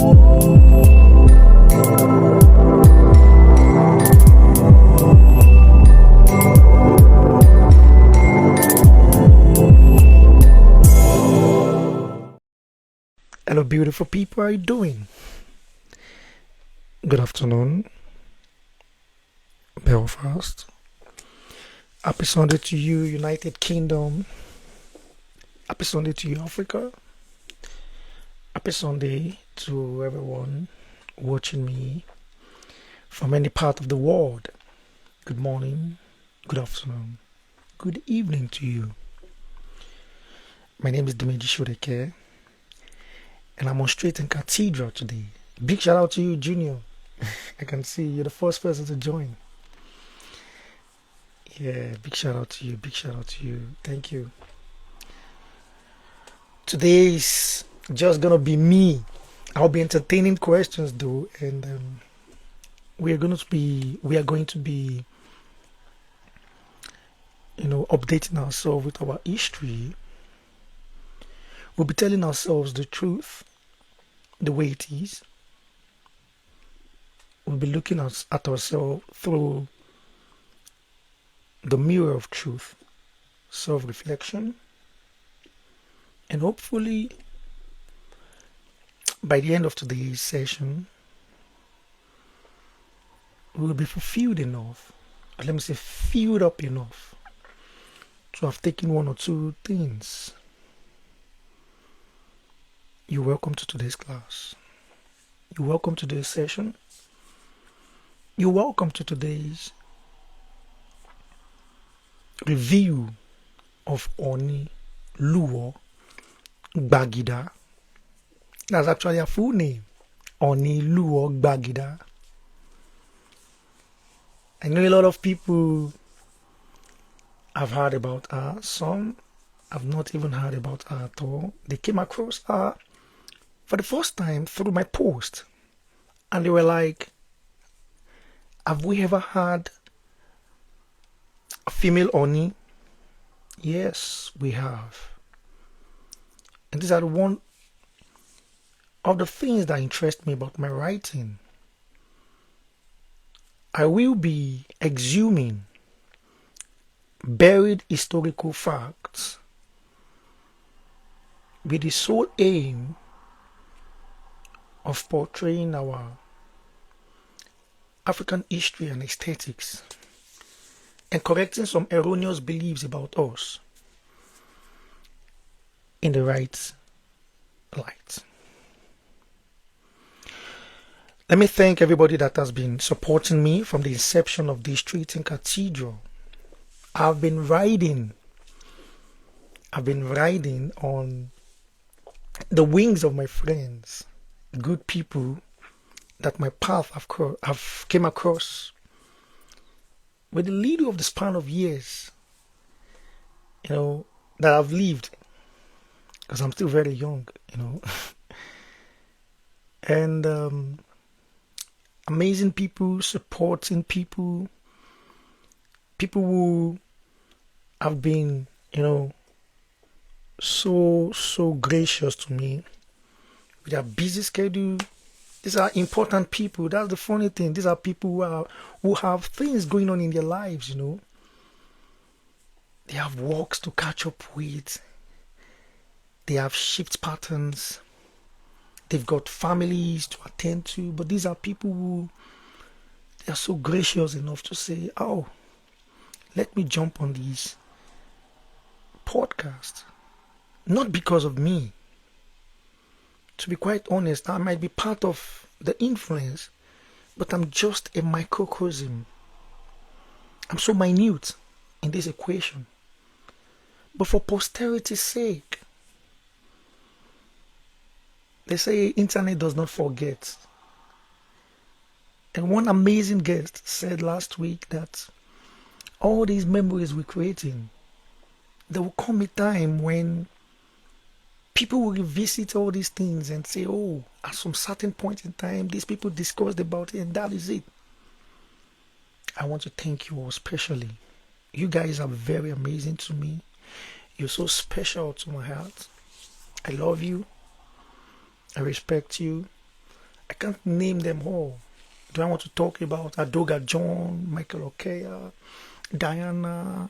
Hello, beautiful people. How are you doing? Good afternoon, Belfast. Happy Sunday to you, United Kingdom. Happy Sunday to you, Africa. Happy Sunday to everyone watching me from any part of the world. Good morning, good afternoon, good evening to you. My name is Dimeji Sodeke, and I'm on Street&Cathedral today. Big shout out to you, Junior. I can see you're the first person to join. Yeah, big shout out to you. Big shout out to you. Thank you. Today is just gonna be me. I'll be entertaining questions though, and we are going to be, updating ourselves with our history. We'll be telling ourselves the truth, the way it is. We'll be looking at ourselves through the mirror of truth, self-reflection, and hopefully by the end of today's session, we'll be fulfilled enough, or let me say filled up enough, to have taken one or two things. You're welcome to today's class. You're welcome to today's session. You're welcome to today's review of Ooni Luwo Gbagida. That's actually a full name. Ooni Luwo Gbagida. I know a lot of people have heard about her. Some have not even heard about her at all. They came across her for the first time through my post. And they were like, have we ever had a female Ooni? Yes, we have. And these are one of the things that interest me about my writing. I will be exhuming buried historical facts with the sole aim of portraying our African history and aesthetics and correcting some erroneous beliefs about us in the right light. Let me thank everybody that has been supporting me from the inception of the Street&Cathedral. I've been riding on the wings of my friends, good people that my path have came across with the little of the span of years, that I've lived, because I'm still very young, and amazing people, supporting people who have been, so gracious to me with their busy schedule. These are important people. That's the funny thing. These are people who have things going on in their lives, They have works to catch up with. They have shift patterns. They've got families to attend to. But these are people who they are so gracious enough to say, oh, let me jump on this podcast. Not because of me. To be quite honest, I might be part of the influence, but I'm just a microcosm. I'm so minute in this equation. But for posterity's sake, they say internet does not forget. And one amazing guest said last week that all these memories we're creating, there will come a time when people will revisit all these things and say, oh, at some certain point in time, these people discussed about it, and that is it. I want to thank you all especially. You guys are very amazing to me. You're so special to my heart. I love you. I respect you. I can't name them all. Do I want to talk about Adoga John, Michael Okea, Diana,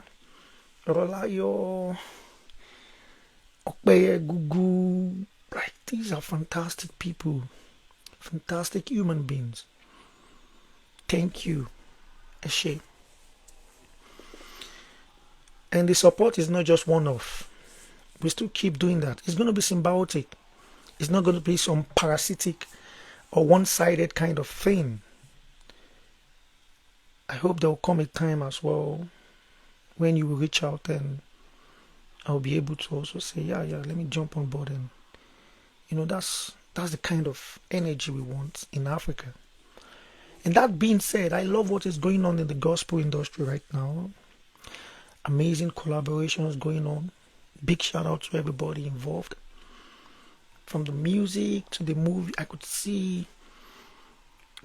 Rolayo, Okpeye Gugu? Like, these are fantastic people, fantastic human beings. Thank you, Eshe. And the support is not just one off. We still keep doing that. It's going to be symbiotic. It's not going to be some parasitic or one-sided kind of thing. I hope there will come a time as well when you will reach out and I'll be able to also say, yeah, let me jump on board. And that's the kind of energy we want in Africa. And that being said, I love what is going on in the gospel industry right now. Amazing collaborations going on. Big shout out to everybody involved. From the music to the movie, I could see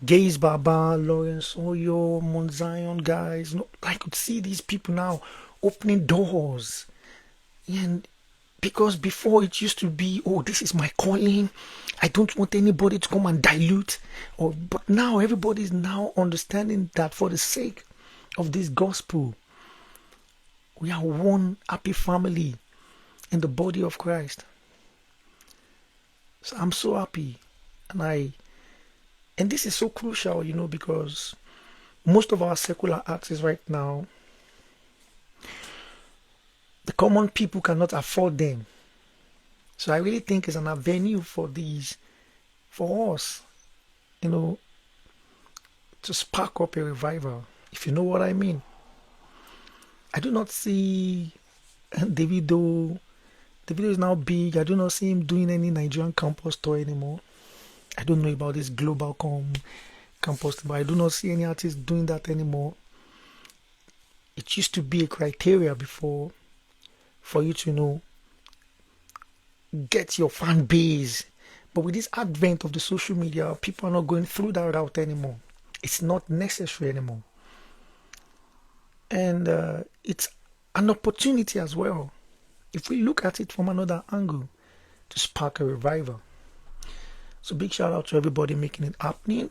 Gaise Baba, Lawrence Oyor, Mount Zion guys. I could see these people now opening doors. And because before it used to be, oh, this is my calling. I don't want anybody to come and dilute. But now everybody is now understanding that for the sake of this gospel, we are one happy family in the body of Christ. So I'm so happy. And this is so crucial, because most of our secular artists right now, the common people cannot afford them. So I really think it's an avenue for us, to spark up a revival, if you know what I mean. I do not see Davido is now big. I do not see him doing any Nigerian campus tour anymore. I don't know about this global campus tour, but I do not see any artists doing that anymore. It used to be a criteria before for you to get your fan base. But with this advent of the social media, people are not going through that route anymore. It's not necessary anymore. And it's an opportunity as well, if we look at it from another angle, to spark a revival. So big shout out to everybody making it happening.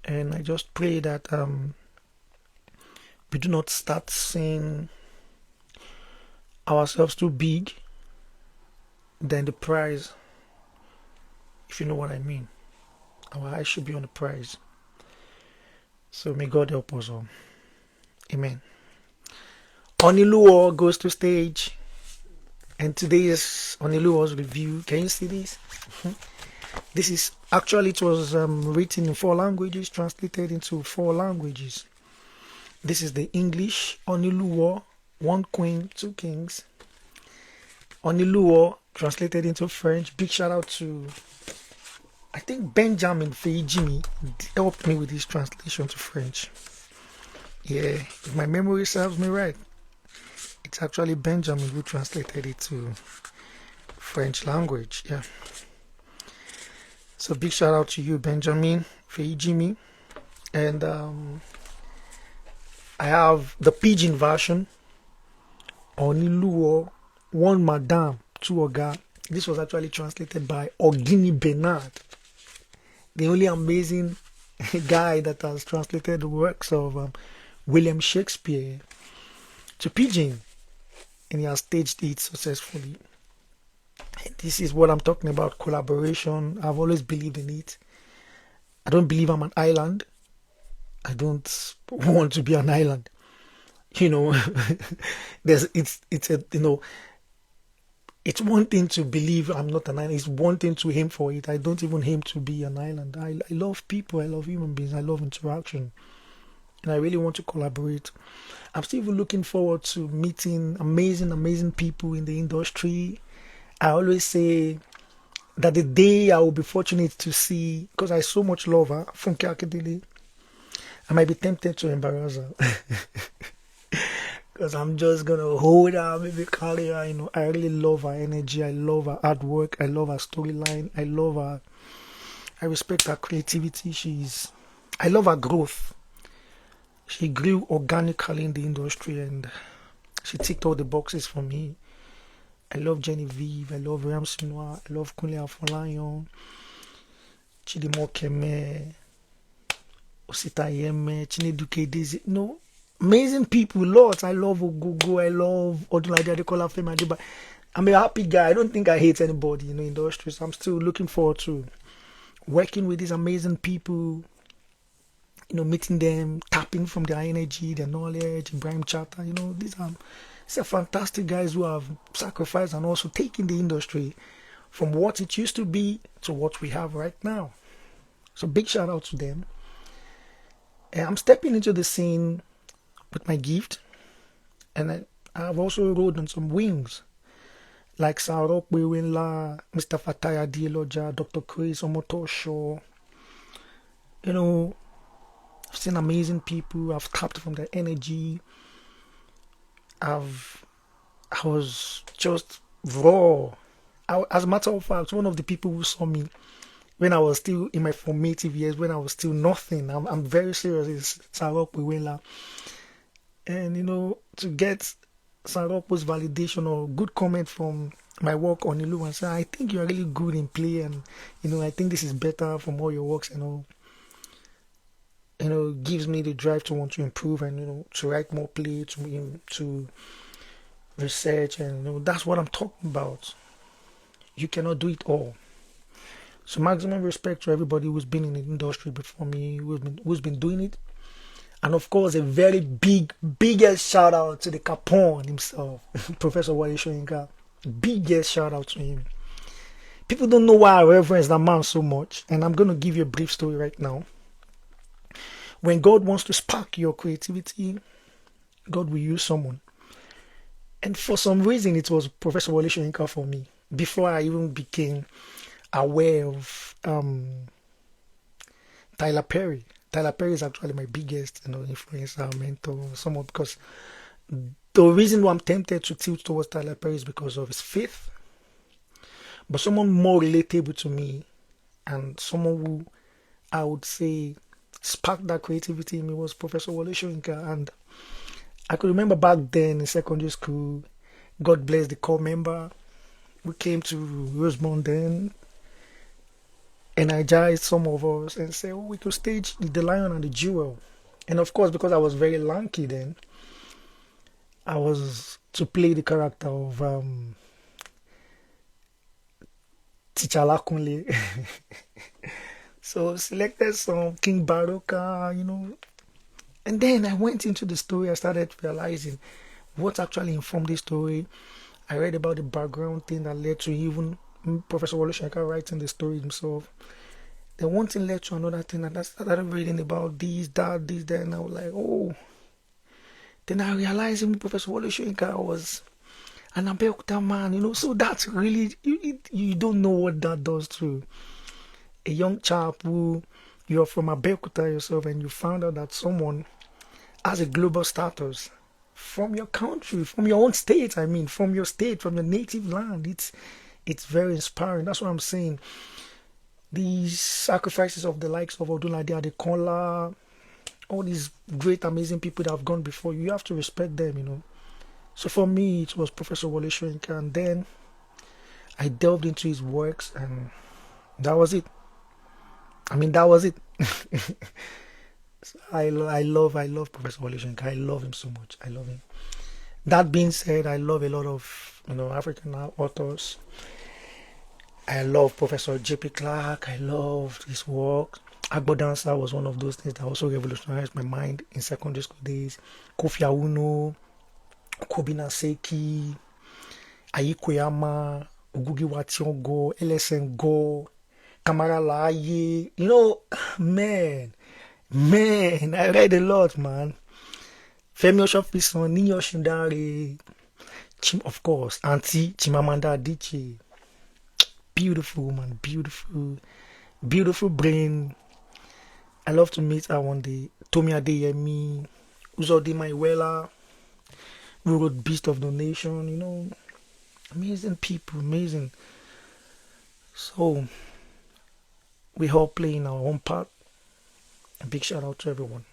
And I just pray that we do not start seeing ourselves too big than the prize, if you know what I mean. Our eyes should be on the prize. So may God help us all. Amen. Ooni Luwo goes to stage, and today is Ooni Luwo's review. Can you see this? This is actually, it was written in 4 languages, translated into 4 languages. This is the English, Ooni Luwo, 1 Queen, 2 Kings. Ooni Luwo, translated into French. Big shout out to, I think, Benjamin Feijimi helped me with this translation to French. Yeah, if my memory serves me right, it's actually Benjamin who translated it to French language. Yeah. So big shout out to you, Benjamin Feijimi. And I have the pidgin version. Ooni Luwo, 1 Madame, 2 Oga. This was actually translated by Ogini Bernard, the only amazing guy that has translated the works of William Shakespeare to pidgin, and he has staged it successfully. And this is what I'm talking about, collaboration. I've always believed in it. I don't believe I'm an island. I don't want to be an island. It's one thing to believe I'm not an island. It's one thing to aim for it. I don't even aim to be an island. I love people. I love human beings. I love interaction. And I really want to collaborate. I'm still even looking forward to meeting amazing people in the industry. I always say that the day I will be fortunate to see, because I so much love her, Funke Akindele, I might be tempted to embarrass her. Because I'm just going to hold her, maybe carry her. I really love her energy. I love her artwork. I love her storyline. I love her. I respect her creativity. I love her growth. She grew organically in the industry and she ticked all the boxes for me. I love Genevieve. I love Ramsey Noir. I love Kunle Afolayan. Chidimokeme, Ositayeme, Chineduke Daisy. No, amazing people, lots. I love Ogogo, I love Odunlade Adekola Femi Adeba. I'm a happy guy. I don't think I hate anybody in the industry. So I'm still looking forward to working with these amazing people, meeting them, tapping from their energy, their knowledge, Ibrahim Chata, these are fantastic guys who have sacrificed and also taken the industry from what it used to be to what we have right now. So big shout out to them. And I'm stepping into the scene with my gift, and I've also rode on some wings, like Sarok Bewinla, Mr. Fataya Dieloja, Dr. Chris Omotosho. I've seen amazing people. I've tapped from their energy. I was just raw. As a matter of fact, one of the people who saw me when I was still in my formative years, when I was still nothing. I'm very serious. It's Sarok Bewinla. And to get Sarok's validation or good comment from my work on Ooni Luwo and say, I think you're really good in play, and I think this is better from all your works and all. Gives me the drive to want to improve and to write more play, to research, and that's what I'm talking about. You cannot do it all. So maximum respect to everybody who's been in the industry before me, who's been doing it. And of course, a very biggest shout out to the Capone himself, Professor Wole Soyinka. Biggest shout out to him. People don't know why I reverence that man so much, and I'm going to give you a brief story right now. When God wants to spark your creativity, God will use someone. And for some reason, it was Professor Wole Soyinka for me. Before I even became aware of Tyler Perry. Tyler Perry is actually my biggest influencer, mentor, somewhat, because the reason why I'm tempted to tilt towards Tyler Perry is because of his faith. But someone more relatable to me, and someone who I would say sparked that creativity in me, was Professor Wole Soyinka. And I could remember back then in secondary school, God bless the core member, we came to Rosemont then, energized some of us and said, we could stage The Lion and the Jewel. And of course, because I was very lanky then, I was to play the character of T'Challa Kunle. So selected some King Baroka, and then I went into the story. I started realizing what actually informed this story. I read about the background thing that led to even Professor Wole Soyinka writing the story himself. Then one thing led to another thing, and I started reading about this, that, and I was like, oh. Then I realized even Professor Wole Soyinka was an Abeokuta man, so that's really, you don't know what that does to a young chap who you're from Abeokuta yourself, and you found out that someone has a global status from your country, from your own state. From your state, from your native land. It's very inspiring. That's what I'm saying. These sacrifices of the likes of Odunlade Adekola, all these great, amazing people that have gone before you have to respect them. So for me, it was Professor Wole Soyinka, and then I delved into his works, and that was it. That was it. So I love Professor Wole Soyinka. I love him so much. I love him. That being said, I love a lot of African authors. I love Professor J.P. Clark. I loved his work. Agbo Dancer was one of those things that also revolutionized my mind in secondary school days. Kofi Awuno, Kobina Seki, Ayikoyama, Ogugi Wationgo, LSN Go, Kamara Laye. Man, I read a lot, man. Femi Oshofison, Niyo Shindari, of course, Auntie Chimamanda Adichie. Beautiful woman, beautiful brain. I love to meet her one day. Tomi Adeyemi, Uzodinma Iweala, who wrote Beast of the Nation, amazing people, amazing. So, we all playing our own part. A big shout out to everyone.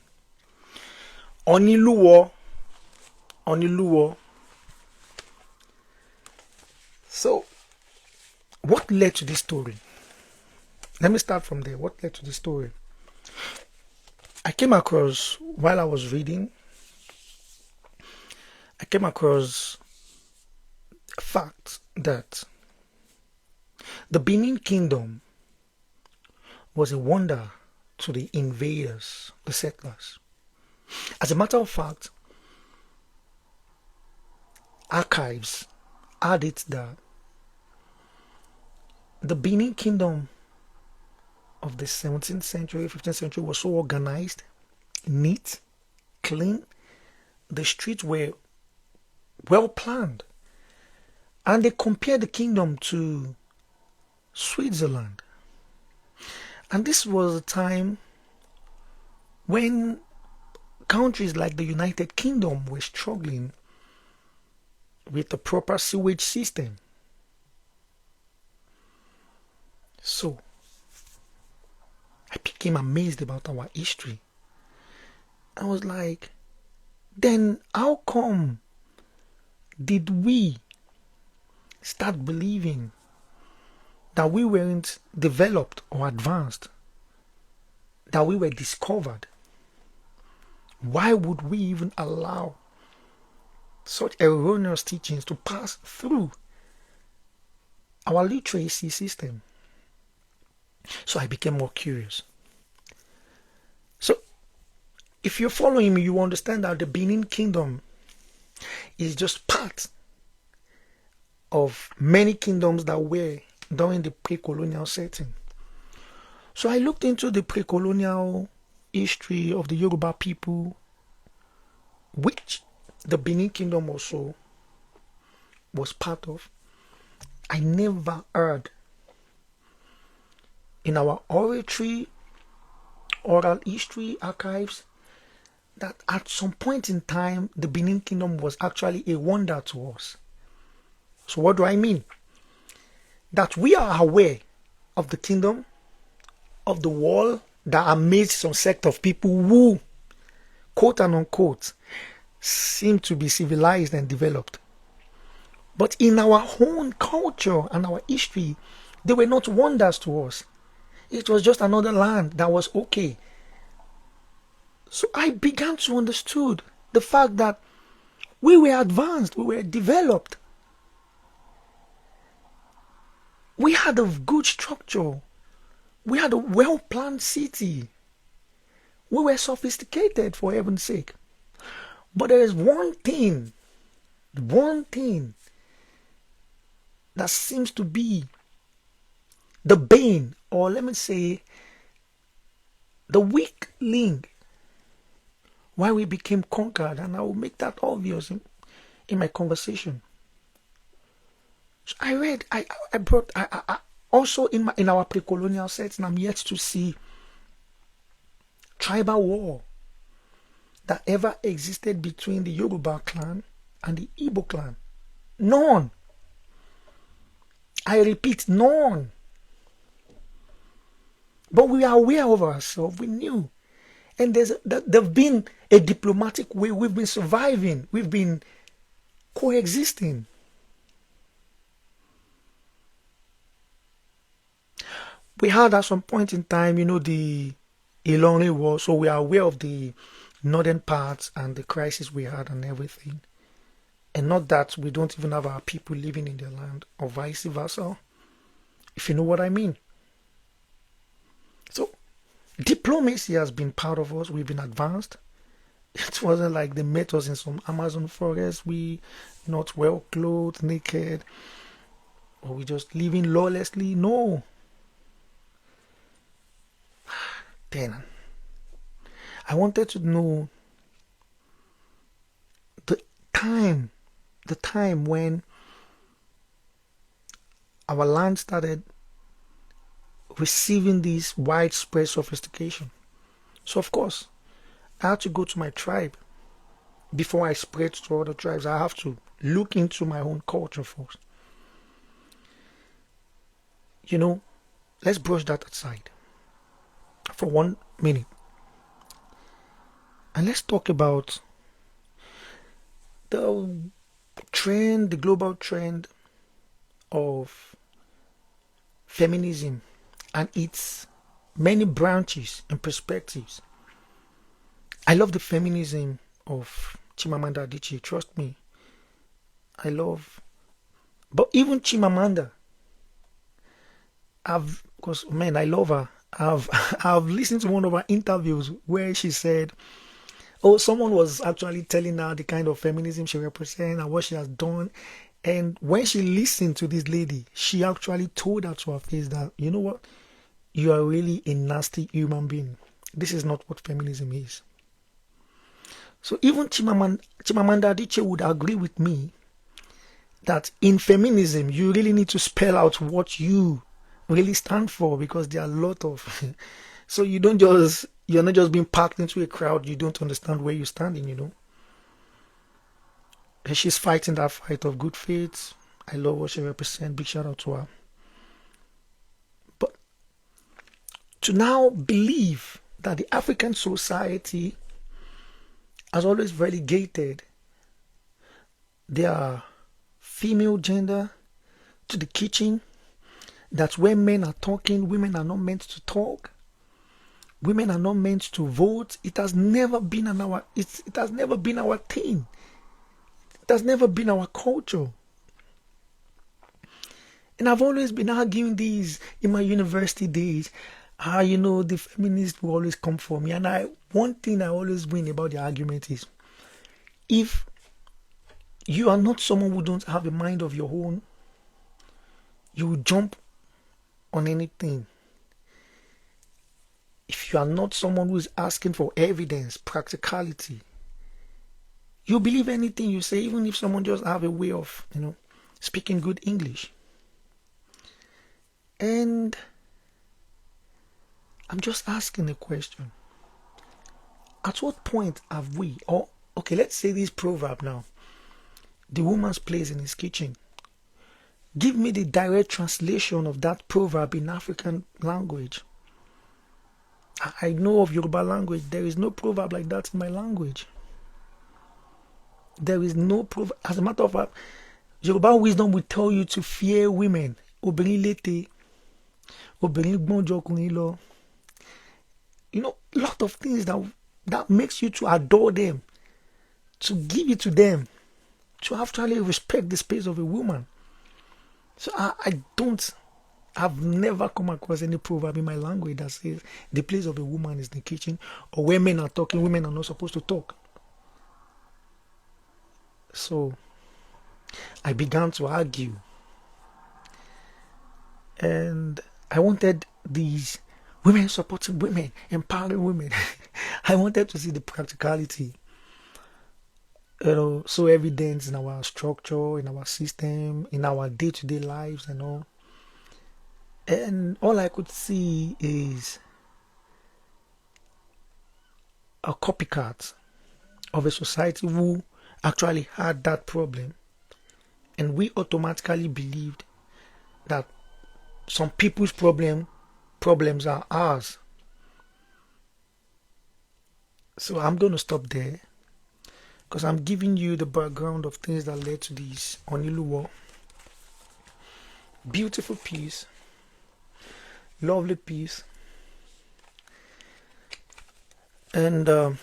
Ooni Luwo. So, what led to this story? Let me start from there. What led to the story? I came across, while I was reading, I came across a fact that the Benin Kingdom was a wonder to the invaders, the settlers. As a matter of fact, archives had it that the Benin Kingdom of the 17th century, 15th century was so organized, neat, clean. The streets were well planned. And they compared the kingdom to Switzerland. And this was a time when countries like the United Kingdom were struggling with a proper sewage system. So, I became amazed about our history. I was like, then how come did we start believing that we weren't developed or advanced, that we were discovered? Why would we even allow such erroneous teachings to pass through our literacy system? So I became more curious. So if you're following me, you understand that the Benin Kingdom is just part of many kingdoms that were during the pre-colonial setting. So I looked into the pre-colonial history of the Yoruba people, which the Benin Kingdom also was part of. I never heard in our oral history archives, that at some point in time, the Benin Kingdom was actually a wonder to us. So what do I mean? That we are aware of the kingdom, of the Wole, that amazed some sect of people who, quote and unquote, seem to be civilized and developed. But in our own culture and our history, they were not wonders to us. It was just another land that was okay. So I began to understand the fact that we were advanced, we were developed. We had a good structure. We had a well-planned city. We were sophisticated, for heaven's sake. But there is one thing that seems to be the bane, or let me say, the weak link why we became conquered, and I will make that obvious in my conversation. So I read, I also in our pre-colonial setting, I'm yet to see tribal war that ever existed between the Yoruba clan and the Igbo clan. None. I repeat, none. But we are aware of ourselves. We knew. And there's been a diplomatic way. We've been surviving. We've been coexisting. We had at some point in time, the Ilorin War. So we are aware of the northern parts and the crisis we had and everything. And not that we don't even have our people living in their land, or vice versa, if you know what I mean. So diplomacy has been part of us. We've been advanced. It wasn't like they met us in some Amazon forest. We not well clothed, naked, or we just living lawlessly. No. Then I wanted to know the time when our land started receiving this widespread sophistication. So of course, I had to go to my tribe. Before I spread to other tribes, I have to look into my own culture first. Let's brush that aside for 1 minute. And let's talk about the global trend of feminism and its many branches and perspectives. I love the feminism of Chimamanda Adichie. Trust me, I love. But even Chimamanda, because man, I love her. I've listened to one of her interviews where she said, "Oh, someone was actually telling her the kind of feminism she represents and what she has done." And when she listened to this lady, she actually told her to her face that, you know what, you are really a nasty human being. This is not what feminism is. So even Chimamanda Adichie would agree with me that in feminism, you really need to spell out what you really stand for, because there are a lot of so you're not just being packed into a crowd you don't understand where you're standing, And she's fighting that fight of good faith. I love what she represents. Big shout out to her. But to now believe that the African society has always relegated their female gender to the kitchen, that when men are talking, women are not meant to talk. Women are not meant to vote. It has never been it has never been our thing. It has never been our culture. And I've always been arguing these in my university days. The feminists will always come for me. And one thing I always win about the argument is, if you are not someone who don't have a mind of your own, you will jump on anything. If you are not someone who is asking for evidence, practicality, you believe anything you say, even if someone just have a way of, speaking good English. And I'm just asking a question. At what point have we, let's say this proverb now, the woman's place in his kitchen. Give me the direct translation of that proverb in African language. I know of Yoruba language. There is no proverb like that in my language. There is no proverb. As a matter of fact, Yoruba wisdom will tell you to fear women. Obìnrin létè, obìnrin gbọ́n ju ọkùnrin lọ. A lot of things that makes you to adore them, to give it to them, to actually respect the space of a woman. So I've never come across any proverb in my language that says the place of a woman is the kitchen, or where men are talking, women are not supposed to talk. So I began to argue, and I wanted these women supporting women, empowering women. I wanted to see the practicality, so evident in our structure, in our system, in our day-to-day lives and all. And all I could see is a copycat of a society who actually had that problem. And we automatically believed that some people's problems are ours. So I'm going to stop there, because I'm giving you the background of things that led to this Ooni Luwo. Beautiful piece. Lovely piece. And I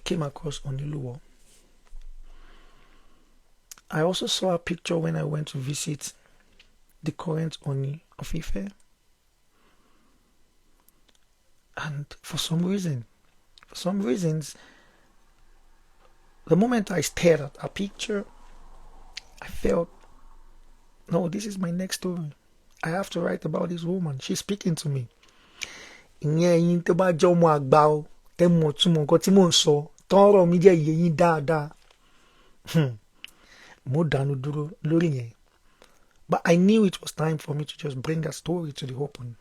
came across Ooni Luwo. I also saw a picture when I went to visit the current Ooni of Ife. And for some reasons, the moment I stared at a picture, I felt, no, this is my next story. I have to write about this woman. She's speaking to me. Ìyẹn tó bá jẹ́ ọmọ àgbà o, tẹ́ mọ̀ túmọ̀ nǹkan tí mò ń sọ, tọ́rọ̀ mi jẹ́ iye yín dáadáa. Mo dànù dúró lórí yẹn. But I knew it was time for me to just bring that story to the open.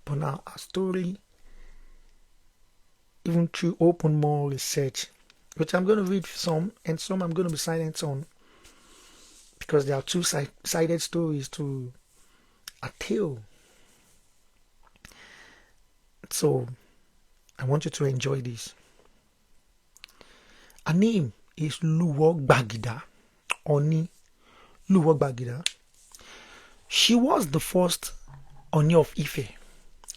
But now a story, even through open more research, which I'm going to read some, and some I'm going to be silent on, because there are two-sided stories to a tale. So I want you to enjoy this. Her name is Luwo Gbagida. Ooni Luwo Gbagida. She was the first Ooni of Ife.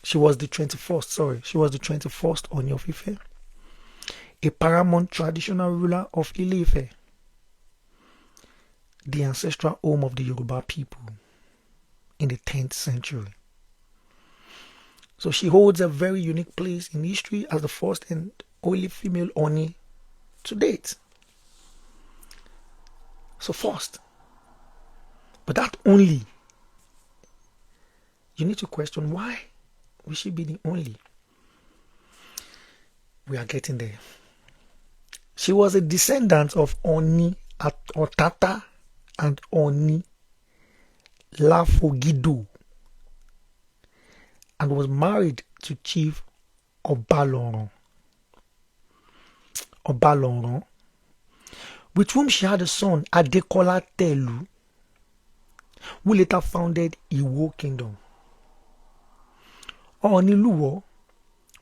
She was the 21st, sorry. She was the 21st Ooni of Ife. A paramount traditional ruler of Ile-Ife, the ancestral home of the Yoruba people in the 10th century. So she holds a very unique place in history as the first and only female Ooni to date. So first. But that only, you need to question, why will she be the only? We are getting there. She was a descendant of Ooni Otata and Ooni Lafogido, and was married to Chief Obaloron, with whom she had a son, Adekola Telu, who later founded Iwo Kingdom. Ooni Luwo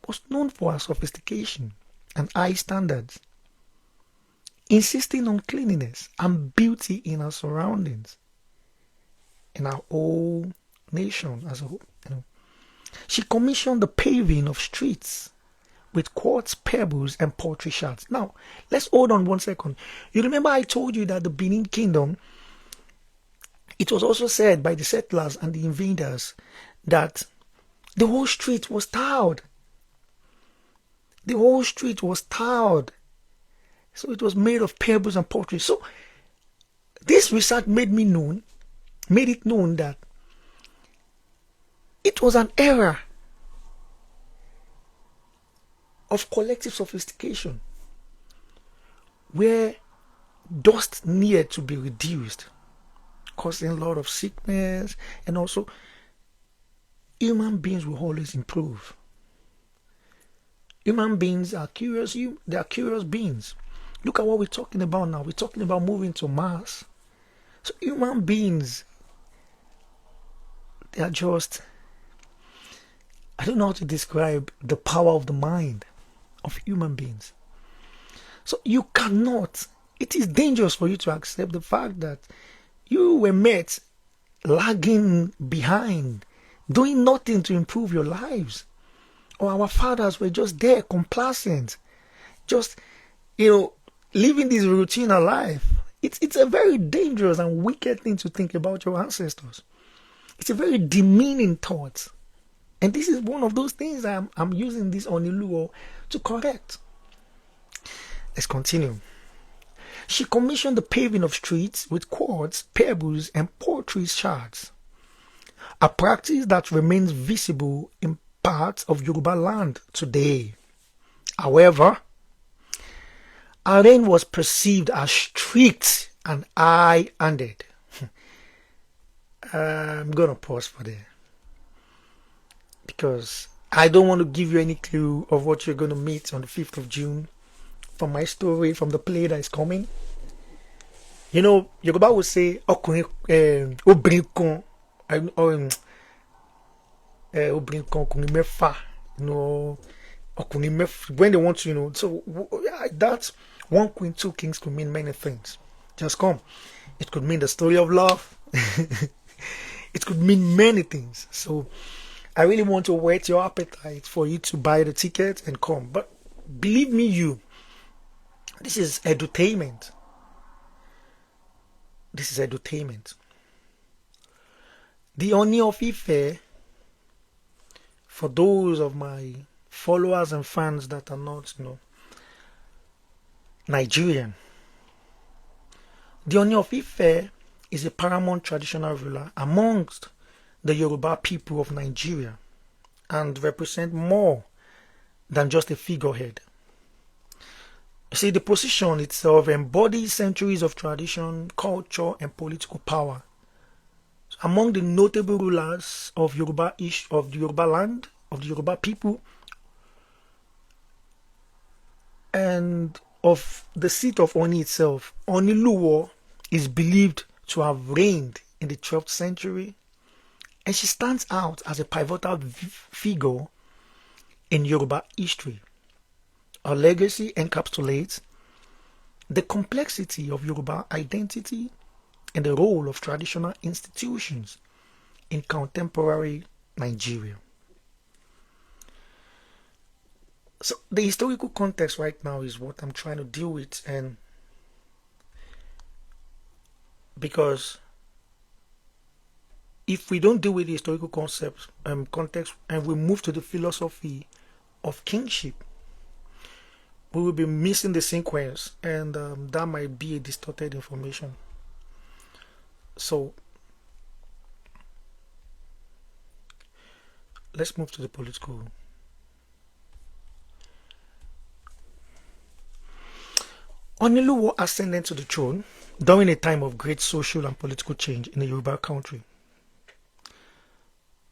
was known for her sophistication and high standards, insisting on cleanliness and beauty in her surroundings, in our whole nation as a whole. She commissioned the paving of streets with quartz pebbles and pottery shards. Now, let's hold on 1 second. You remember I told you that the Benin Kingdom, it was also said by the settlers and the invaders that the whole street was tiled. The whole street was tiled. So it was made of pebbles and pottery. So this research made it known that it was an era of collective sophistication where dust needed to be reduced, causing a lot of sickness, and also human beings will always improve. Human beings are curious. They are curious beings. Look at what we're talking about now. We're talking about moving to Mars. So human beings, they are just, I don't know how to describe the power of the mind of human beings. So you cannot, it is dangerous for you to accept the fact that you were met lagging behind, doing nothing to improve your lives. Or our fathers were just there, complacent, just, living this routine of life. It's a very dangerous and wicked thing to think about your ancestors. It's a very demeaning thought. And this is one of those things I'm using this Ooni Luwo to correct. Let's continue. She commissioned the paving of streets with quartz, pebbles, and pottery shards, a practice that remains visible in parts of Yoruba land today. However, her reign was perceived as strict and high-handed. I'm going to pause for there, because I don't want to give you any clue of what you're going to meet on the 5th of June from my story, from the play that is coming. Yoruba will say, obìnrin kan, ọkùnrin mẹ́fà, ọkùnrin mẹ́fà, when they want to, so that's 1 queen, 2 kings could mean many things. Just come. It could mean the story of love. It could mean many things. So I really want to whet your appetite for you to buy the ticket and come. But believe me, this is edutainment. This is edutainment. The Ooni of Ife, for those of my followers and fans that are not, Nigerian, the Ooni of Ife is a paramount traditional ruler amongst the Yoruba people of Nigeria and represent more than just a figurehead. You see, the position itself embodies centuries of tradition, culture, and political power. Among the notable rulers of the Yoruba land, of the Yoruba people, and of the seat of Ooni itself, Ooni Luwo is believed to have reigned in the 12th century, and she stands out as a pivotal figure in Yoruba history. Her legacy encapsulates the complexity of Yoruba identity and the role of traditional institutions in contemporary Nigeria. So the historical context right now is what I'm trying to deal with, and because if we don't deal with the historical context, and we move to the philosophy of kingship, we will be missing the sequence, and that might be a distorted information. So let's move to the political. Ooni Luwo ascended to the throne during a time of great social and political change in the Yoruba country.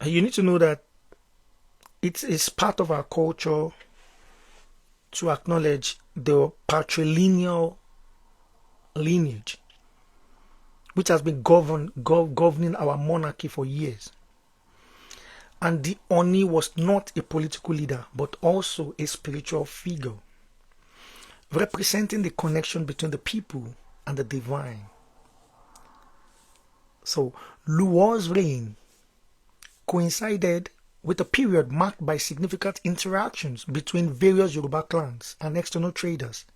You need to know that it is part of our culture to acknowledge the patrilineal lineage which has been governing our monarchy for years. And the Ooni was not a political leader, but also a spiritual figure, representing the connection between the people and the divine. So Luwo's reign coincided with a period marked by significant interactions between various Yoruba clans and external traders,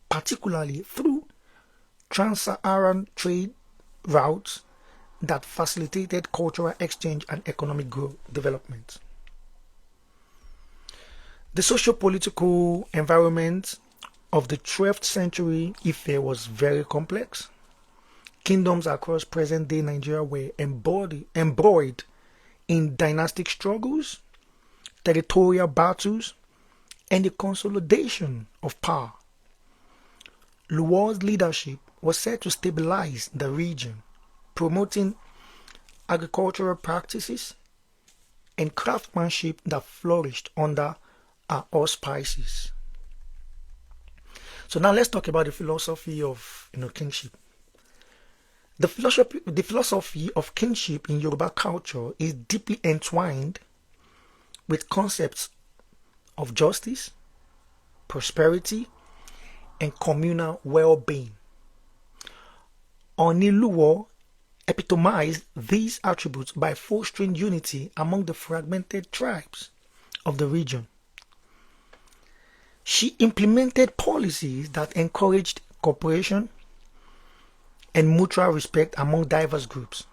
particularly through trans-Saharan trade routes that facilitated cultural exchange and economic development. The socio-political environment of the 12th century Ife was very complex. Kingdoms across present-day Nigeria were embroiled in dynastic struggles, territorial battles, and the consolidation of power. Luwo's leadership was set to stabilize the region, promoting agricultural practices and craftsmanship that flourished under our auspices. So now let's talk about the philosophy of kingship. The philosophy of kingship in Yoruba culture is deeply entwined with concepts of justice, prosperity, and communal well-being. Ooni Luwo epitomized these attributes by fostering unity among the fragmented tribes of the region. She implemented policies that encouraged cooperation and mutual respect among diverse groups.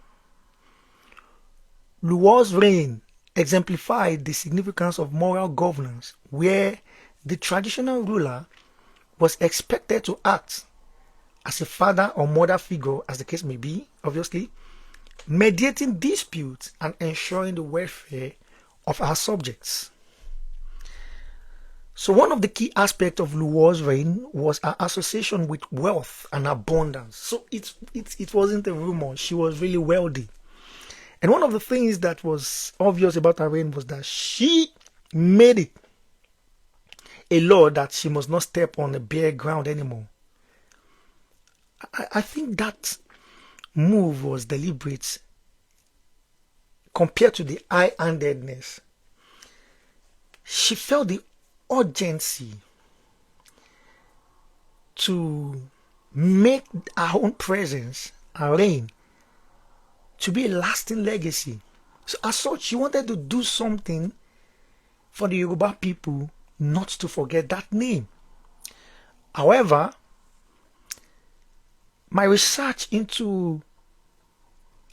Luwo's reign exemplified the significance of moral governance, where the traditional ruler was expected to act as a father or mother figure, as the case may be, obviously, mediating disputes and ensuring the welfare of our subjects. So one of the key aspects of Luwo's reign was her association with wealth and abundance. So it wasn't a rumor. She was really wealthy. And one of the things that was obvious about her reign was that she made it a law that she must not step on a bare ground anymore. I think that move was deliberate compared to the high-handedness. She felt the urgency to make our own presence, our reign, to be a lasting legacy. So as such, she wanted to do something for the Yoruba people not to forget that name. However, my research into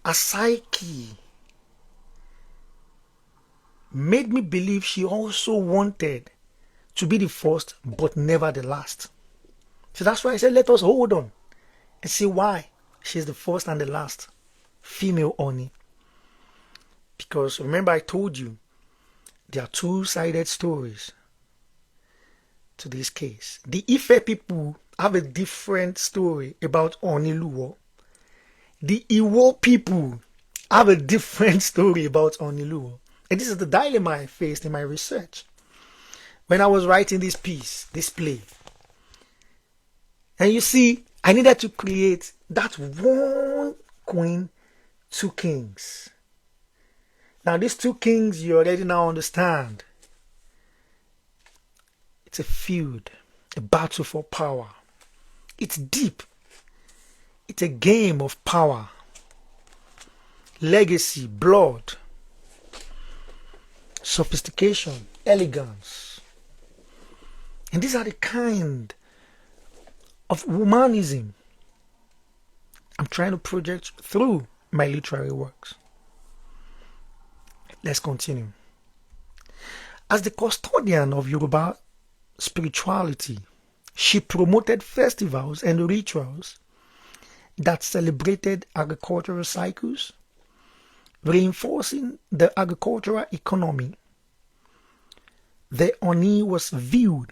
a psyche made me believe she also wanted to be the first but never the last. So that's why I said let us hold on and see why she's the first and the last female Ooni. Because remember I told you there are two-sided stories to this case. The Ife people have a different story about Ooni Luwo. The Iwo people have a different story about Ooni Luwo. And this is the dilemma I faced in my research when I was writing this piece, this play. And you see, I needed to create that one queen, two kings. Now these two kings, you already now understand. It's a feud, a battle for power. It's deep. It's a game of power. legacy, blood, sophistication, elegance. And these are the kind of humanism I'm trying to project through my literary works. Let's continue. As the custodian of Yoruba spirituality, she promoted festivals and rituals that celebrated agricultural cycles, reinforcing the agricultural economy. The Oni was viewed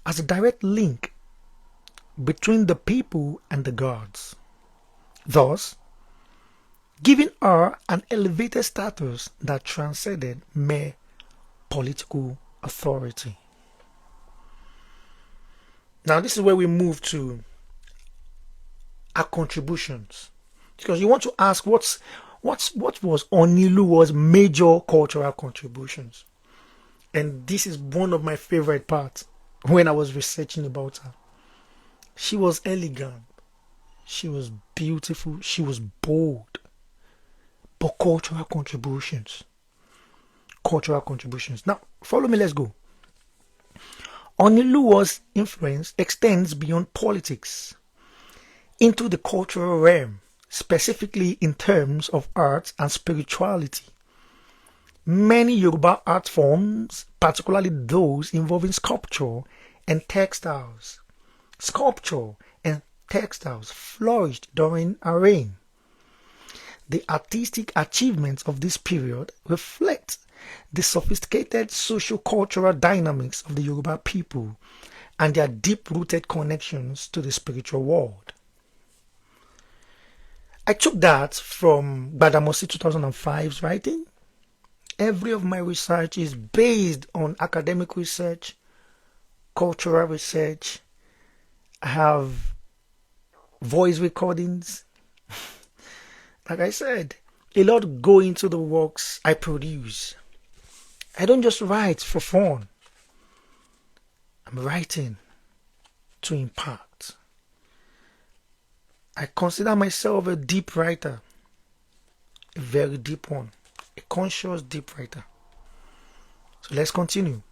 as a direct link between the people and the gods, thus giving her an elevated status that transcended mere political authority. Now this is where we move to our contributions, because you want to ask what was Ooni Luwo's major cultural contributions, and this is one of my favorite parts when I was researching about her. She was elegant, she was beautiful, she was bold, but cultural contributions. Now follow me, let's go. Ooni Luwo's influence extends beyond politics into the cultural realm, specifically in terms of art and spirituality. Many Yoruba art forms, particularly those involving sculpture and textiles, flourished during her reign. The artistic achievements of this period reflect the sophisticated socio-cultural dynamics of the Yoruba people and their deep-rooted connections to the spiritual world. I took that from Gbadamosi 2005's writing. Every of my research is based on academic research, cultural research. I have voice recordings. Like I said, a lot go into the works I produce. I don't just write for fun. I'm writing to impact. I consider myself a deep writer, a very deep one, a conscious deep writer. So let's continue.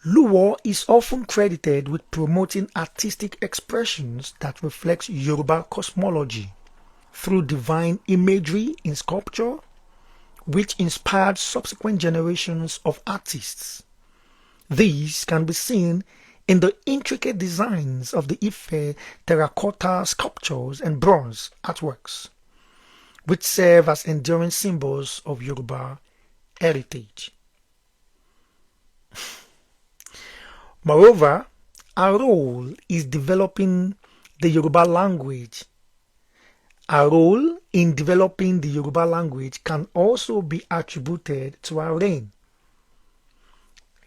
Luwo is often credited with promoting artistic expressions that reflect Yoruba cosmology through divine imagery in sculpture, which inspired subsequent generations of artists. These can be seen in the intricate designs of the Ife terracotta sculptures and bronze artworks, which serve as enduring symbols of Yoruba heritage. Moreover, our role is developing the Yoruba language. Our role in developing the Yoruba language can also be attributed to our reign.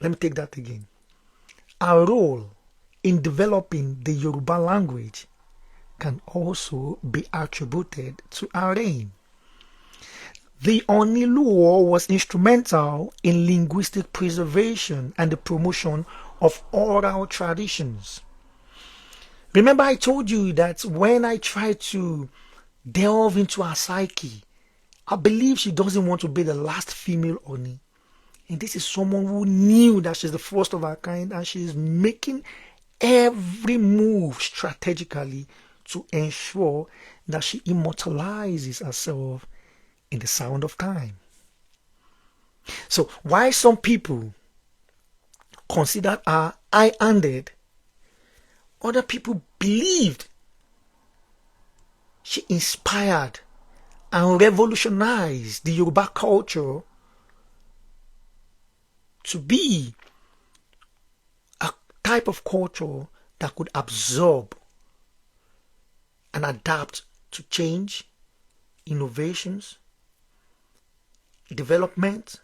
Let me take that again. Our role in developing the Yoruba language can also be attributed to our reign. The Ooni Luwo was instrumental in linguistic preservation and the promotion of oral traditions. Remember, I told you that when I tried to delve into her psyche, I believe she doesn't want to be the last female Ooni. And this is someone who knew that she's the first of her kind, and she is making every move strategically to ensure that she immortalizes herself in the sound of time. So while some people considered her high-handed, other people believed she inspired and revolutionized the Yoruba culture to be a type of culture that could absorb and adapt to change, innovations, development,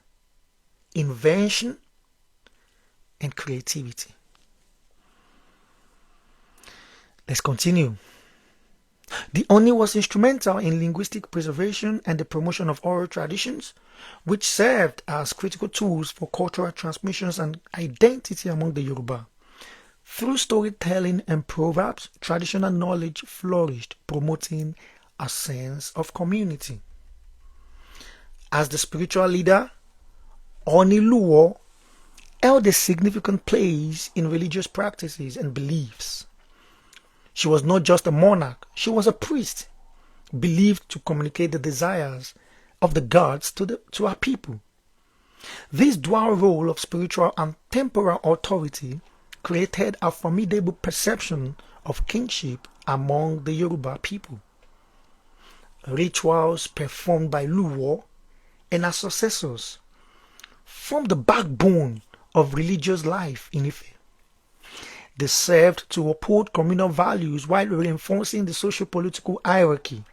invention, and creativity. Let's continue. The Ooni was instrumental in linguistic preservation and the promotion of oral traditions, which served as critical tools for cultural transmissions and identity among the Yoruba. Through storytelling and proverbs, traditional knowledge flourished, promoting a sense of community. As the spiritual leader, Ooni Luwo held a significant place in religious practices and beliefs. She was not just a monarch, she was a priest, believed to communicate the desires of the gods to our people. This dual role of spiritual and temporal authority created a formidable perception of kingship among the Yoruba people. Rituals performed by Luwo and her successors formed the backbone of religious life in Ife. They served to uphold communal values while reinforcing the socio-political hierarchy.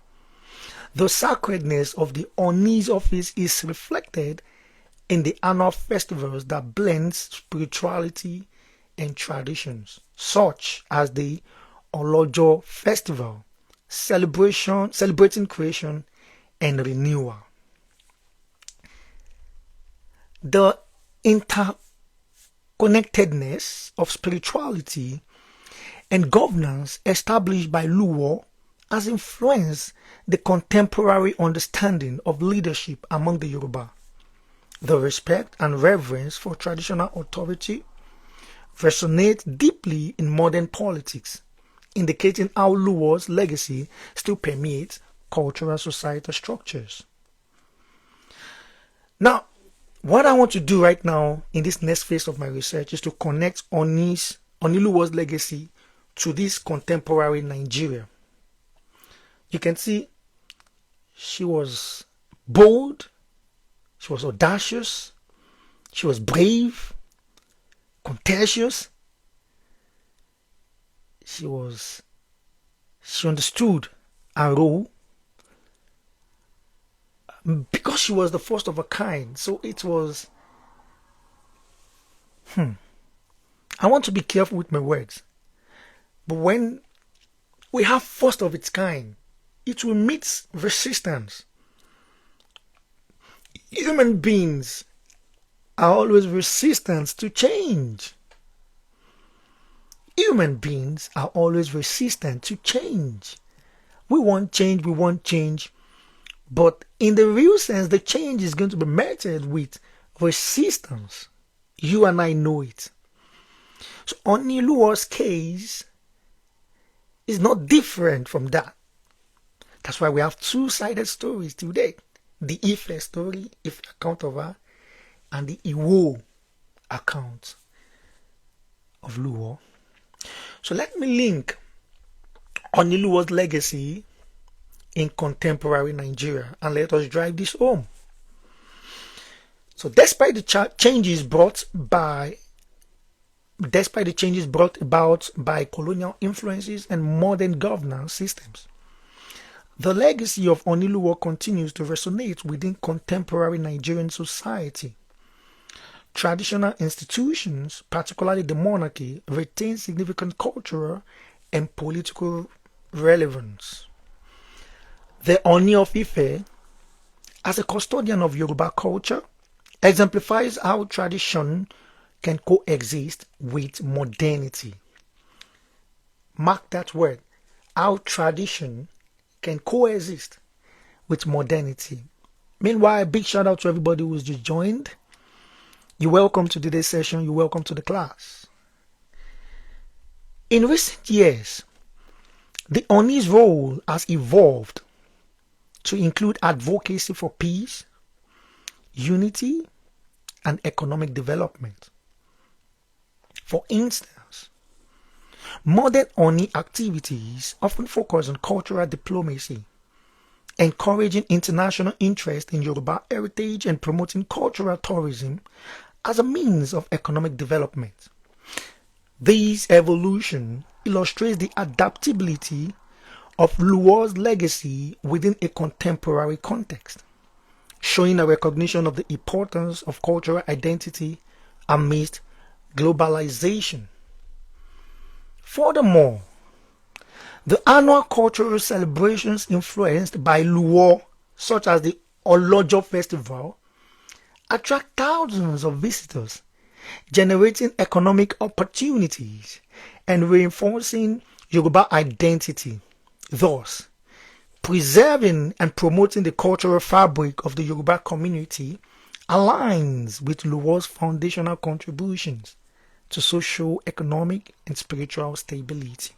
The sacredness of the Ooni's office is reflected in the annual festivals that blends spirituality and traditions, such as the Olojo Festival, celebrating creation and renewal. The interconnectedness of spirituality and governance established by Luwo has influenced the contemporary understanding of leadership among the Yoruba. The respect and reverence for traditional authority resonate deeply in modern politics, indicating how Luwo's legacy still permeates cultural societal structures. Now, what I want to do right now in this next phase of my research is to connect Ooni Luwo's legacy to this contemporary Nigeria. You can see she was bold, she was audacious, she was brave, contentious. She understood her role because she was the first of a kind. So it was, I want to be careful with my words. But when we have first of its kind, it will meet resistance. Human beings are always resistant to change. Human beings are always resistant to change. We want change, but in the real sense, the change is going to be met with resistance. You and I know it. So Ooni Luwo's case is not different from that. That's why we have two-sided stories today. The Ife story, Ife account of her, and the Iwo account of Luwo. So let me link Ooni Luwo's legacy in contemporary Nigeria and let us drive this home. So despite the changes brought about by colonial influences and modern governance systems, the legacy of Ooni Luwo continues to resonate within contemporary Nigerian society. Traditional institutions, particularly the monarchy, retain significant cultural and political relevance. The Ooni of Ife, as a custodian of Yoruba culture, exemplifies how tradition can coexist with modernity. Mark that word, how tradition can coexist with modernity. Meanwhile, a big shout out to everybody who's just joined. You're welcome to today's session. You're welcome to the class. In recent years, the Ooni's role has evolved to include advocacy for peace, unity, and economic development. For instance, modern Ooni activities often focus on cultural diplomacy, encouraging international interest in Yoruba heritage and promoting cultural tourism as a means of economic development. This evolution illustrates the adaptability of Luwo's legacy within a contemporary context, showing a recognition of the importance of cultural identity amidst globalization. Furthermore, the annual cultural celebrations influenced by Luwo, such as the Olojo Festival, attract thousands of visitors, generating economic opportunities and reinforcing Yoruba identity. Thus, preserving and promoting the cultural fabric of the Yoruba community aligns with Luwo's foundational contributions to social, economic, and spiritual stability.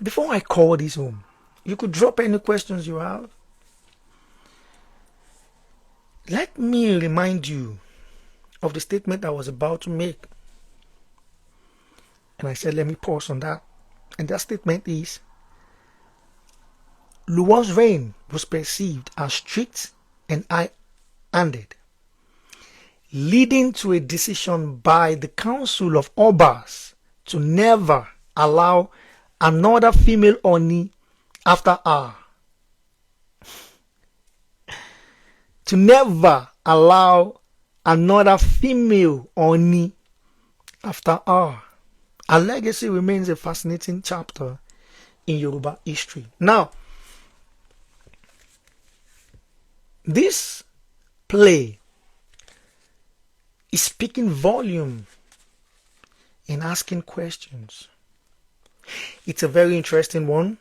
Before I call this home, you could drop any questions you have. Let me remind you of the statement I was about to make. And I said, let me pause on that. And that statement is, Luwo's reign was perceived as strict and high-handed, leading to a decision by the Council of Obas to never allow another female Oni after her. To never allow another female Oni after her. Her legacy remains a fascinating chapter in Yoruba history. Now, this play is speaking volume in asking questions. It's a very interesting one.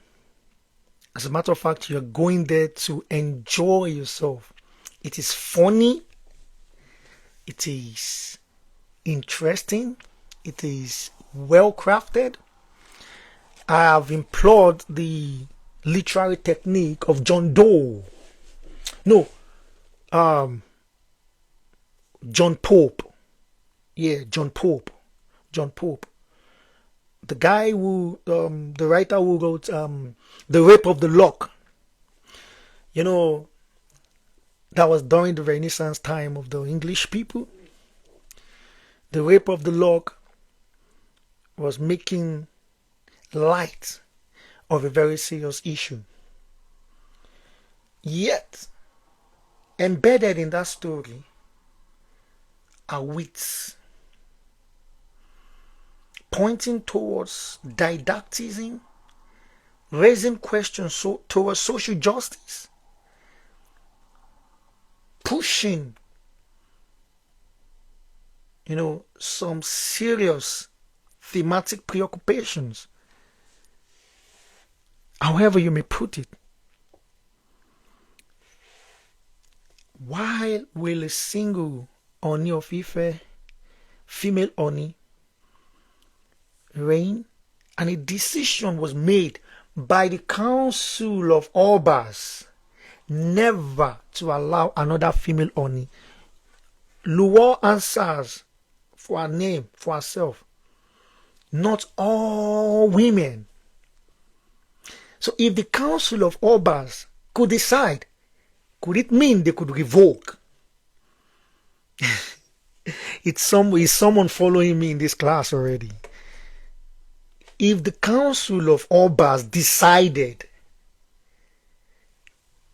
As a matter of fact, you're going there to enjoy yourself. It is funny. It is interesting. It is well crafted. I have employed the literary technique of John Doe. No, John Pope. Yeah, John Pope. John Pope. The guy who, the writer who wrote The Rape of the Lock. You know, that was during the Renaissance time of the English people. The Rape of the Lock was making light of a very serious issue. Yet, embedded in that story are wits pointing towards didactism, raising questions towards social justice, pushing, some serious thematic preoccupations, however you may put it. Why will a single Oni of Ife, female Oni, reign? And a decision was made by the Council of Obas never to allow another female Oni. Luwo answers for her name, for herself. Not all women. So if the Council of Obas could decide, could it mean they could revoke? Is someone following me in this class already? If the Council of Obas decided,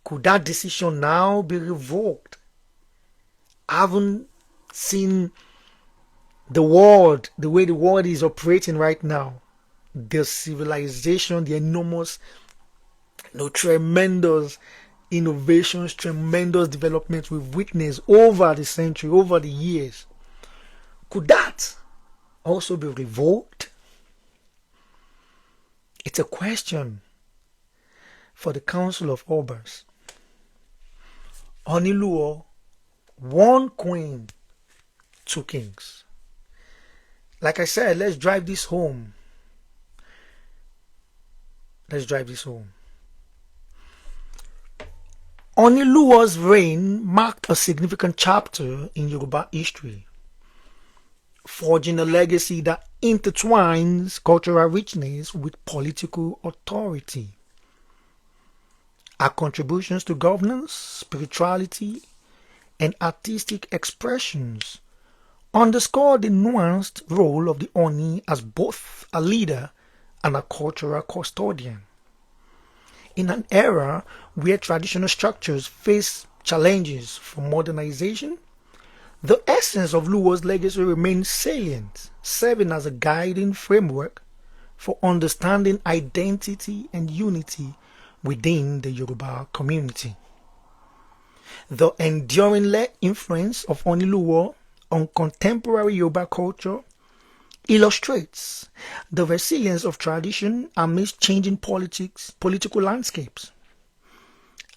could that decision now be revoked? I haven't seen the world, the way the world is operating right now. The civilization, the enormous, tremendous innovations, tremendous developments we've witnessed over the century, over the years. Could that also be revoked? It's a question for the Council of Obas. Ooni Luwo, one queen, two kings. Like I said, let's drive this home. Let's drive this home. Ooni Luwo's reign marked a significant chapter in Yoruba history, forging a legacy that intertwines cultural richness with political authority. Her contributions to governance, spirituality, and artistic expressions underscore the nuanced role of the Oni as both a leader and a cultural custodian. In an era where traditional structures face challenges from modernization, the essence of Luwo's legacy remains salient, serving as a guiding framework for understanding identity and unity within the Yoruba community. The enduring influence of Ooni Luwo on contemporary Yoruba culture illustrates the resilience of tradition amidst changing political landscapes.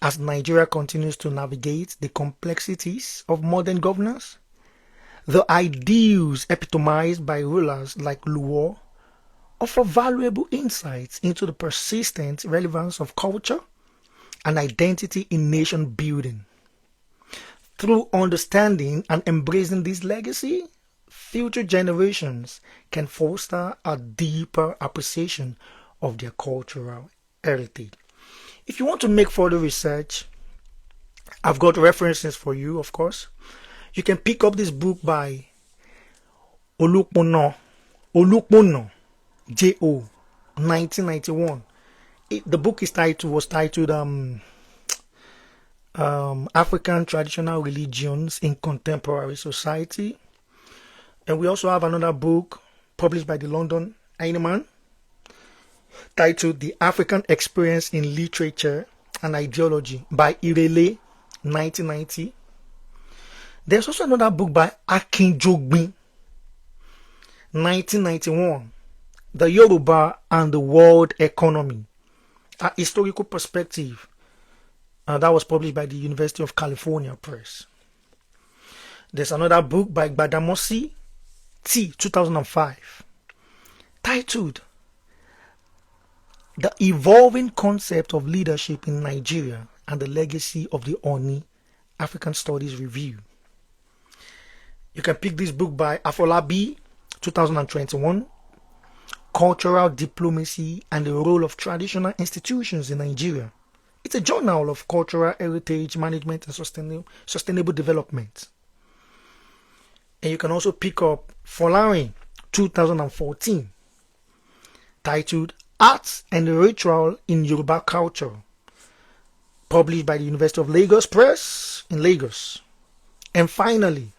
As Nigeria continues to navigate the complexities of modern governance, the ideals epitomized by rulers like Luwo offer valuable insights into the persistent relevance of culture and identity in nation building. Through understanding and embracing this legacy, future generations can foster a deeper appreciation of their cultural heritage. If you want to make further research, I've got references for you, of course. You can pick up this book by Olukpono, J.O., 1991. The book was titled African Traditional Religions in Contemporary Society. And we also have another book published by the London Heinemann titled The African Experience in Literature and Ideology by Irele, 1990. There's also another book by Akinjogbin, 1991, The Yoruba and the World Economy, a historical perspective. That was published by the University of California Press. There's another book by Gbadamosi T, 2005, titled The Evolving Concept of Leadership in Nigeria and the Legacy of the Oni, African Studies Review. You can pick this book by Afolabi, 2021, Cultural Diplomacy and the Role of Traditional Institutions in Nigeria. It's a journal of cultural heritage management and sustainable development. And you can also pick up Folarin, 2014, titled Arts and Ritual in Yoruba Culture, published by the University of Lagos Press in Lagos. And finally,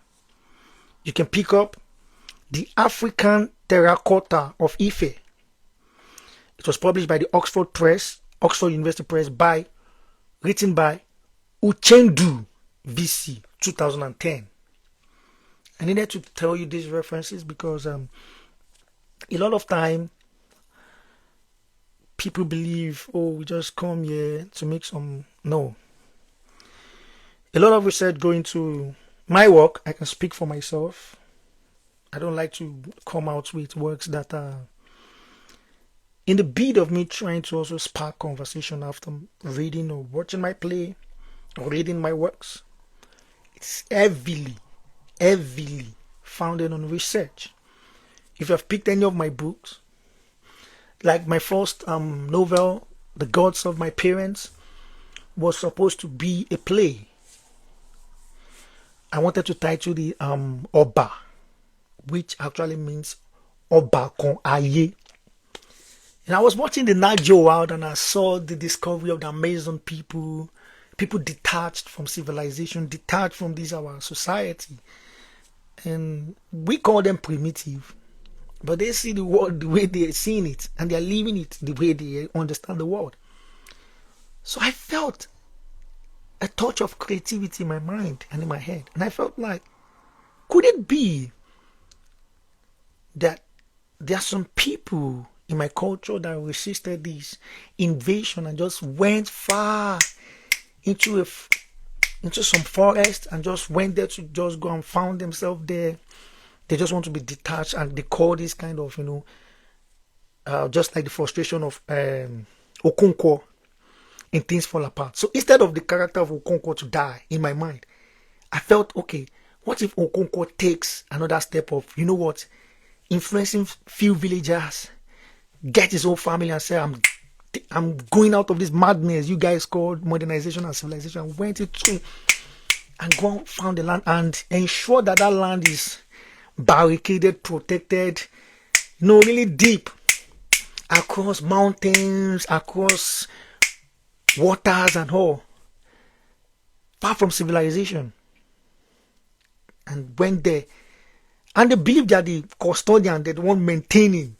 you can pick up The African Terracotta of Ife. It was published by the Oxford University Press, written by Uchendu VC, 2010. I needed to tell you these references because a lot of time people believe, we just come here to make some. No. A lot of research go into my work. I can speak for myself. I don't like to come out with works that are in the bid of me trying to also spark conversation after reading or watching my play or reading my works. It's heavily founded on research. If you have picked any of my books, like my first novel, The Gods of My Parents, was supposed to be a play. I wanted to title the Oba, which actually means Oba Kon Aye. And I was watching the Nat Geo Wild and I saw the discovery of the Amazon people detached from civilization, detached from our society. And we call them primitive, but they see the world the way they're seeing it, and they're living it the way they understand the world. So I felt a touch of creativity in my mind and in my head. And I felt like, could it be that there are some people in my culture that resisted this invasion and just went far into some forest and just went there to just go and found themselves there. They just want to be detached, and they call this kind of, just like the frustration of Okonkwo in Things Fall Apart. So instead of the character of Okonkwo to die in my mind, I felt, okay, what if Okonkwo takes another step of, influencing few villagers, get his whole family and say, I'm going out of this madness you guys called modernization and civilization, went into and go and found the land and ensure that land is barricaded, protected, really deep, across mountains, across waters and all, far from civilization. And went there, and they believe that the custodian, the one maintaining,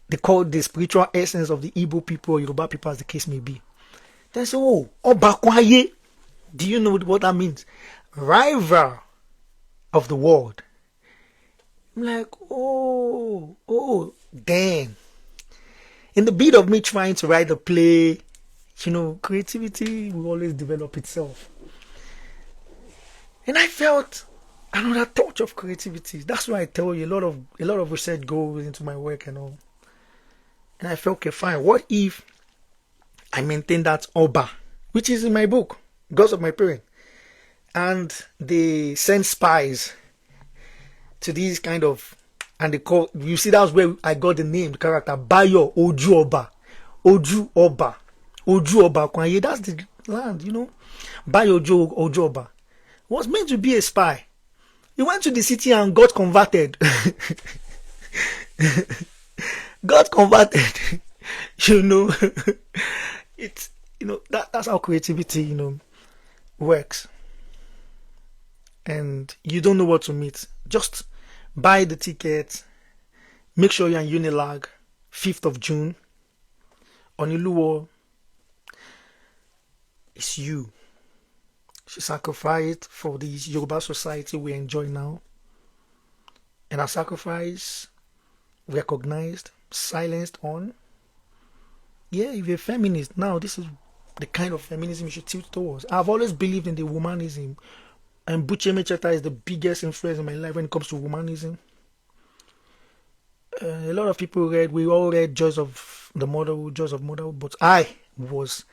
they call the spiritual essence of the Igbo people or Yoruba people, as the case may be. They say, Obakwaye. Do you know what that means? Rival of the world. I'm like, damn. In the bit of me trying to write a play, creativity will always develop itself. And I felt another touch of creativity. That's why I tell you a lot of research goes into my work and all. And I felt, okay, fine. What if I maintain that Oba, which is in my book, Gods of My Parent, and they send spies to these kind of, and they call, you see, that's where I got the name, the character, Bayo Oju Oba. Oju Oba. Oju Oba. Kwanye, that's the land, Bayo Oju Oba was meant to be a spy. He went to the city and got converted. Got converted. It's, that's how creativity, works. And you don't know what to meet. Just buy the ticket. Make sure you're in Unilag, 5th of June. Ooni Luwo, it's you. She sacrificed for this Yoruba society we enjoy now. And our sacrifice recognized, silenced on. Yeah, if you're a feminist, now this is the kind of feminism you should tilt towards. I've always believed in the womanism. And Buche Mecheta is the biggest influence in my life when it comes to womanism. A lot of people we all read Joys of Motherhood, but I was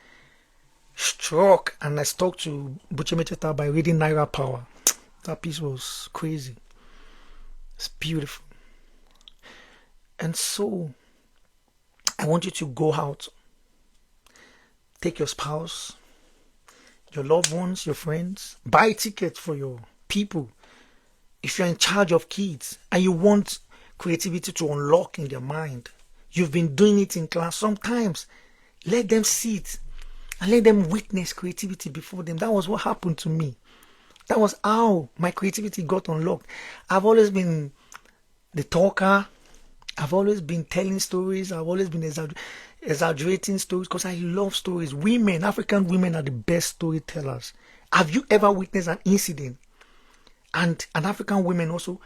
struck and I stuck to Buche Mecheta by reading Naira Power. That piece was crazy. It's beautiful. And so, I want you to go out. Take your spouse, your loved ones, your friends. Buy tickets for your people. If you're in charge of kids and you want creativity to unlock in their mind, you've been doing it in class. Sometimes, let them see it. And let them witness creativity before them. That was what happened to me. That was how my creativity got unlocked. I've always been the talker. I've always been telling stories. I've always been exaggerating stories because I love stories. Women, African women are the best storytellers. Have you ever witnessed an incident and an African woman also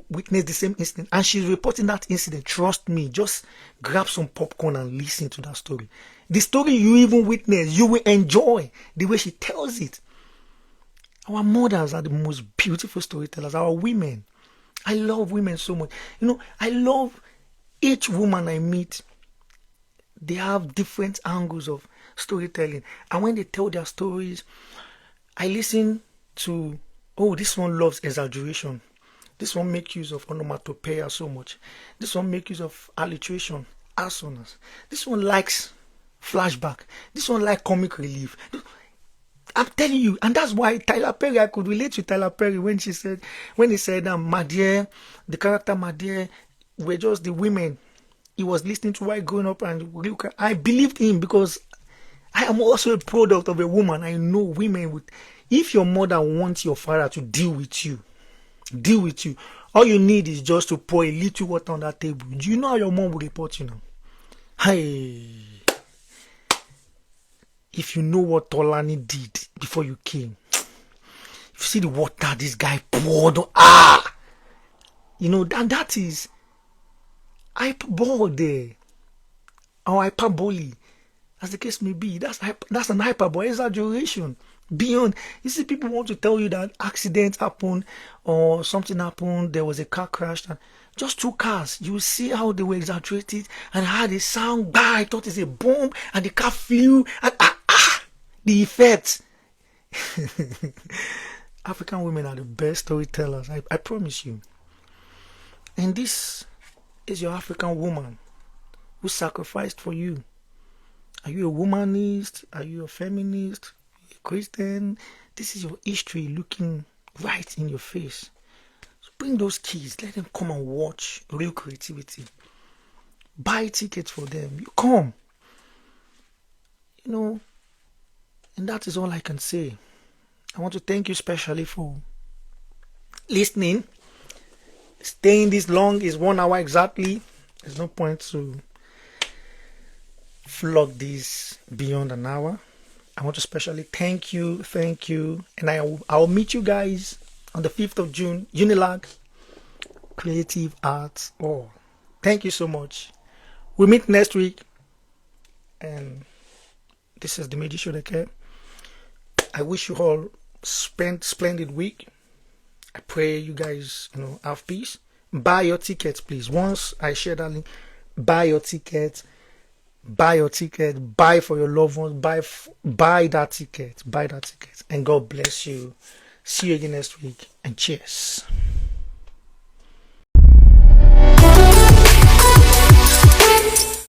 witnessed the same incident and she's reporting that incident? Trust me, just grab some popcorn and listen to that story. The story you even witness, you will enjoy the way she tells it. Our mothers are the most beautiful storytellers. Our women. I love women so much. I love each woman I meet. They have different angles of storytelling. And when they tell their stories, I listen to, this one loves exaggeration. This one makes use of onomatopoeia so much. This one makes use of alliteration, assonance. This one likes flashback. This one likes comic relief. I'm telling you, and that's why Tyler Perry, I could relate to Tyler Perry when he said, my dear, the character my dear, were just the women he was listening to while growing up, and I believed him because I am also a product of a woman. I know women with. If your mother wants your father to deal with you, all you need is just to pour a little water on that table. Do you know how your mom will report you now? Hey. If you know what Tolani did before you came, if you see the water this guy poured on, that is hyperbole there, or hyperbole, as the case may be. That's an hyperbole, exaggeration beyond. You see, people want to tell you that accidents happen or something happened. There was a car crash, and just two cars. You see how they were exaggerated and how they sound. I thought it's a bomb, and the car flew, and the effects. African women are the best storytellers. I promise you. And this is your African woman who sacrificed for you. Are you a womanist? Are you a feminist? A Christian? This is your history looking right in your face. So bring those kids. Let them come and watch real creativity. Buy tickets for them. You come. And that is all I can say. I want to thank you specially for listening. Staying this long is 1 hour exactly. There's no point to flog this beyond an hour. I want to specially thank you. And I'll meet you guys on the 5th of June, Unilag, creative arts all. Thank you so much. We meet next week, and this is Dimeji Sodeke. I wish you all spend splendid week. I pray you guys, have peace. Buy your tickets, please. Once I share that link, buy your ticket. Buy your ticket. Buy for your loved ones. Buy that ticket. Buy that ticket. And God bless you. See you again next week. And cheers.